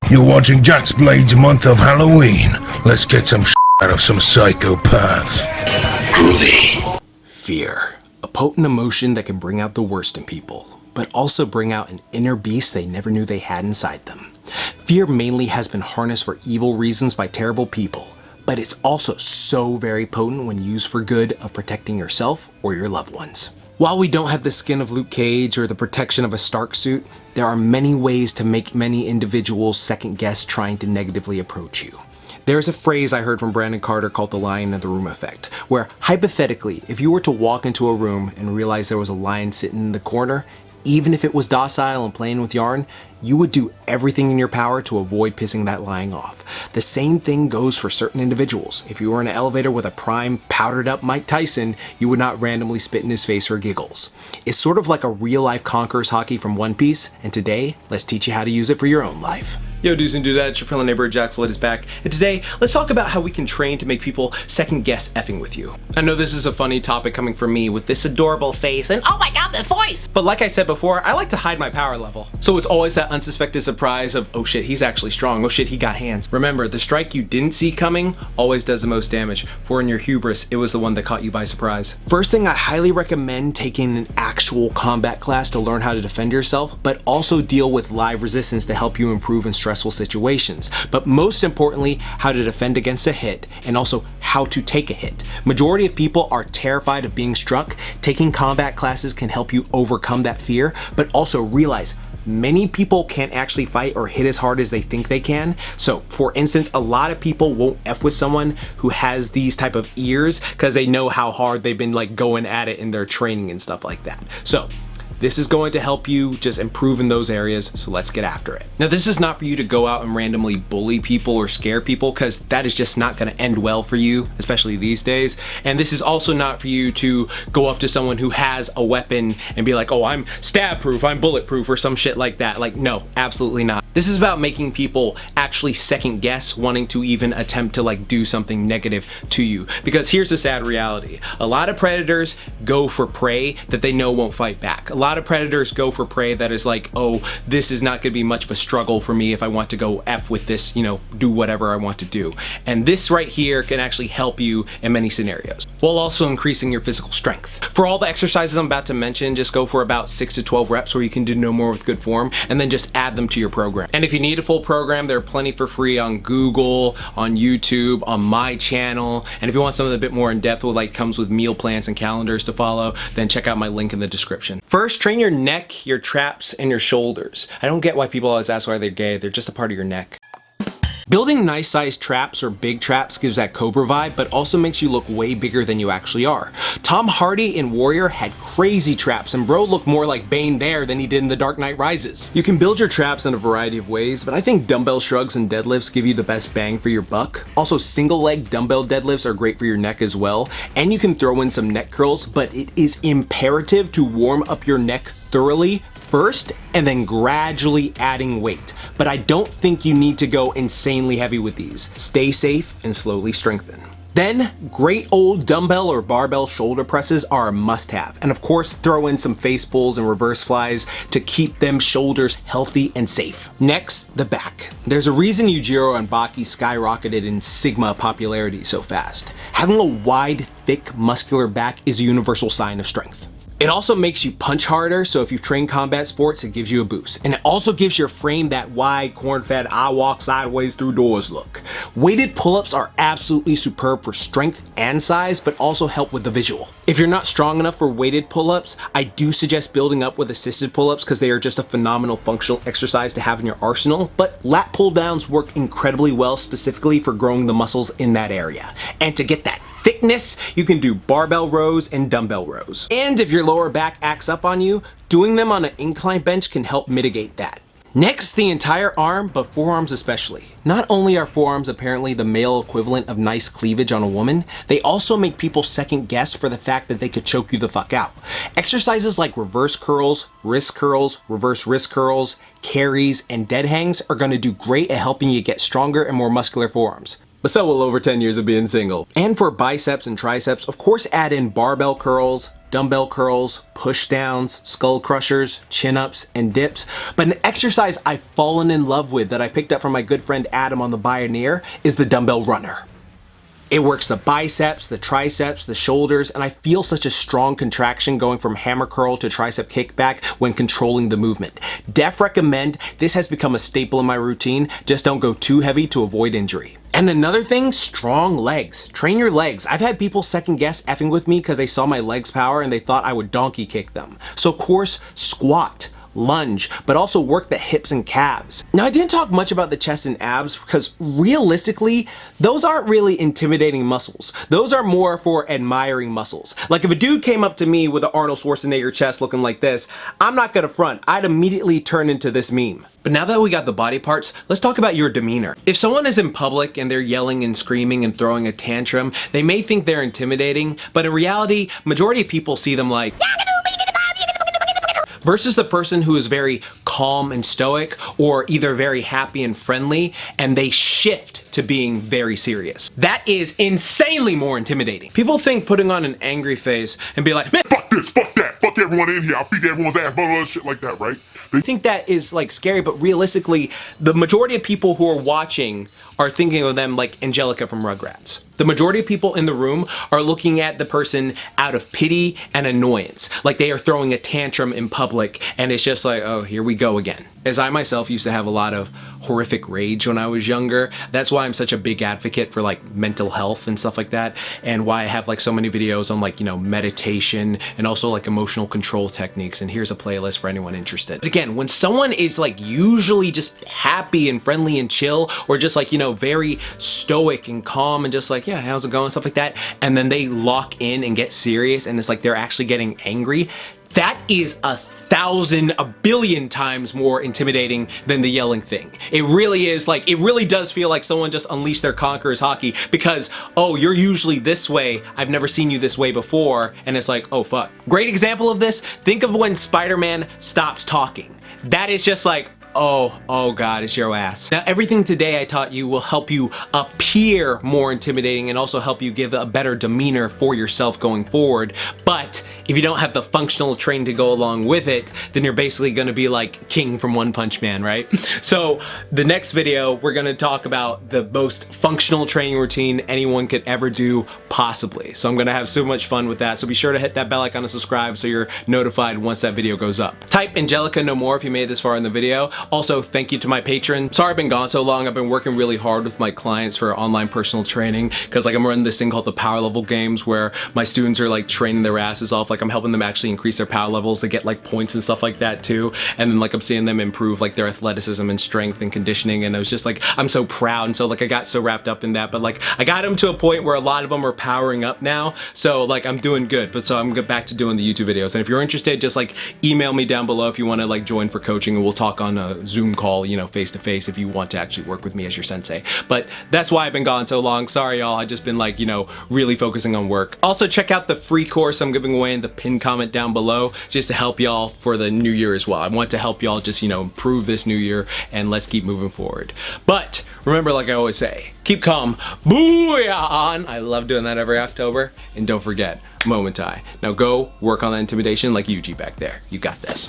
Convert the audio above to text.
You're watching JaxBlade's month of Halloween. Let's get some out of some psychopaths. Groovy. Fear. A potent emotion that can bring out the worst in people, but also bring out an inner beast they never knew they had inside them. Fear mainly has been harnessed for evil reasons by terrible people, but it's also so very potent when used for good of protecting yourself or your loved ones. While we don't have the skin of Luke Cage or the protection of a Stark suit, there are many ways to make many individuals second guess trying to negatively approach you. There's a phrase I heard from Brandon Carter called the lion in the room effect, where hypothetically, if you were to walk into a room and realize there was a lion sitting in the corner, even if it was docile and playing with yarn, you would do everything in your power to avoid pissing that lion off. The same thing goes for certain individuals. If you were in an elevator with a prime, powdered up Mike Tyson, you would not randomly spit in his face for giggles. It's sort of like a real life Conquerors Haki from One Piece, and today, let's teach you how to use it for your own life. Yo dudes and dudettes, your friendly neighbor JaxBlade is back, and today, let's talk about how we can train to make people second guess effing with you. I know this is a funny topic coming from me with this adorable face and oh my god, this voice! But like I said before, I like to hide my power level. So it's always that unsuspected surprise of, oh shit, he's actually strong, oh shit, he got hands. Remember, the strike you didn't see coming always does the most damage, for in your hubris, it was the one that caught you by surprise. First thing, I highly recommend taking an actual combat class to learn how to defend yourself, but also deal with live resistance to help you improve in stressful situations. But most importantly, how to defend against a hit, and also how to take a hit. Majority of people are terrified of being struck. Taking combat classes can help you overcome that fear, but also realize many people can't actually fight or hit as hard as they think they can. So for instance, a lot of people won't F with someone who has these type of ears because they know how hard they've been like going at it in their training and stuff like that. So this is going to help you just improve in those areas, so let's get after it. Now this is not for you to go out and randomly bully people or scare people, because that is just not gonna end well for you, especially these days. And this is also not for you to go up to someone who has a weapon and be like, oh, I'm stab proof, I'm bulletproof, or some shit like that. Like, no, absolutely not. This is about making people actually second guess wanting to even attempt to like do something negative to you. Because here's the sad reality. A lot of predators go for prey that they know won't fight back. A lot of predators go for prey that is like, oh, this is not gonna be much of a struggle for me if I want to go F with this, you know, do whatever I want to do. And this right here can actually help you in many scenarios, while also increasing your physical strength. For all the exercises I'm about to mention, just go for about 6 to 12 reps where you can do no more with good form, and then just add them to your program. And if you need a full program, there are plenty for free on Google, on YouTube, on my channel. And if you want something a bit more in depth, with like comes with meal plans and calendars to follow, then check out my link in the description. First, train your neck, your traps, and your shoulders. I don't get why people always ask why they're gay. They're just a part of your neck. Building nice sized traps or big traps gives that Cobra vibe, but also makes you look way bigger than you actually are. Tom Hardy in Warrior had crazy traps, and bro looked more like Bane there than he did in The Dark Knight Rises. You can build your traps in a variety of ways, but I think dumbbell shrugs and deadlifts give you the best bang for your buck. Also, single leg dumbbell deadlifts are great for your neck as well, and you can throw in some neck curls, but it is imperative to warm up your neck thoroughly first and then gradually adding weight. But I don't think you need to go insanely heavy with these. Stay safe and slowly strengthen. Then, great old dumbbell or barbell shoulder presses are a must-have. And of course, throw in some face pulls and reverse flies to keep them shoulders healthy and safe. Next, the back. There's a reason Yujiro and Baki skyrocketed in Sigma popularity so fast. Having a wide, thick, muscular back is a universal sign of strength. It also makes you punch harder, so if you've trained combat sports, it gives you a boost. And it also gives your frame that wide, corn-fed, I walk sideways through doors look. Weighted pull-ups are absolutely superb for strength and size, but also help with the visual. If you're not strong enough for weighted pull-ups, I do suggest building up with assisted pull-ups because they are just a phenomenal functional exercise to have in your arsenal, but lat pull-downs work incredibly well specifically for growing the muscles in that area. And to get that thickness, you can do barbell rows and dumbbell rows. And if your lower back acts up on you, doing them on an incline bench can help mitigate that. Next, the entire arm, but forearms especially. Not only are forearms apparently the male equivalent of nice cleavage on a woman, they also make people second guess for the fact that they could choke you the fuck out. Exercises like reverse curls, reverse wrist curls, carries, and dead hangs are going to do great at helping you get stronger and more muscular forearms. But so will over 10 years of being single. And for biceps and triceps, of course add in barbell curls, dumbbell curls, push downs, skull crushers, chin ups, and dips. But an exercise I've fallen in love with that I picked up from my good friend Adam on the Pioneer is the dumbbell runner. It works the biceps, the triceps, the shoulders, and I feel such a strong contraction going from hammer curl to tricep kickback when controlling the movement. Def recommend. This has become a staple in my routine. Just don't go too heavy to avoid injury. And another thing, strong legs. Train your legs. I've had people second guess effing with me because they saw my legs power and they thought I would donkey kick them. So of course, squat, lunge, but also work the hips and calves. Now, I didn't talk much about the chest and abs because realistically, those aren't really intimidating muscles. Those are more for admiring muscles. Like if a dude came up to me with an Arnold Schwarzenegger chest looking like this, I'm not gonna front. I'd immediately turn into this meme. But now that we got the body parts, let's talk about your demeanor. If someone is in public and they're yelling and screaming and throwing a tantrum, they may think they're intimidating, but in reality, majority of people see them like versus the person who is very calm and stoic or either very happy and friendly and they shift to being very serious. That is insanely more intimidating. People think putting on an angry face and be like, man, fuck this, fuck that, fuck everyone in here, I'll beat everyone's ass, blah, blah, blah, shit like that, right? I think that is like scary, but realistically, the majority of people who are watching are thinking of them like Angelica from Rugrats. The majority of people in the room are looking at the person out of pity and annoyance. Like they are throwing a tantrum in public and it's just like, oh, here we go again. As I myself used to have a lot of horrific rage when I was younger. That's why I'm such a big advocate for like mental health and stuff like that. And why I have like so many videos on like, you know, meditation and also like emotional control techniques. And here's a playlist for anyone interested. But again, when someone is like usually just happy and friendly and chill, or just like, you know, very stoic and calm and just like, yeah, how's it going? Stuff like that. And then they lock in and get serious and it's like they're actually getting angry. That is a billion times more intimidating than the yelling thing. It really is like, it really does feel like someone just unleashed their Conquerors Haki because, oh, you're usually this way. I've never seen you this way before. And it's like, oh, fuck. Great example of this. Think of when Spider-Man stops talking. That is just like, oh God, it's your ass. Now, everything today I taught you will help you appear more intimidating and also help you give a better demeanor for yourself going forward. But if you don't have the functional training to go along with it, then you're basically gonna be like King from One Punch Man, right? So the next video, we're gonna talk about the most functional training routine anyone could ever do possibly. So I'm gonna have so much fun with that. So be sure to hit that bell icon and subscribe so you're notified once that video goes up. Type Angelica no more if you made it this far in the video. Also, thank you to my patron. Sorry I've been gone so long. I've been working really hard with my clients for online personal training because like I'm running this thing called the power level games where my students are like training their asses off. Like I'm helping them actually increase their power levels to get like points and stuff like that too. And then like I'm seeing them improve like their athleticism and strength and conditioning. And I was just like, I'm so proud. And so like I got so wrapped up in that, but like I got them to a point where a lot of them are powering up now. So like I'm doing good, but so I'm back to doing the YouTube videos. And if you're interested, just like email me down below if you want to like join for coaching and we'll talk on a Zoom call, you know, face to face if you want to actually work with me as your sensei. But that's why I've been gone so long. Sorry y'all, I've just been like, you know, really focusing on work. Also check out the free course I'm giving away in the pinned comment down below just to help y'all for the new year as well. I want to help y'all just, you know, improve this new year and let's keep moving forward. But remember, like I always say, keep calm, booyah on. I love doing that every October. And don't forget, Momentai. Now go work on that intimidation like Yuji back there. You got this.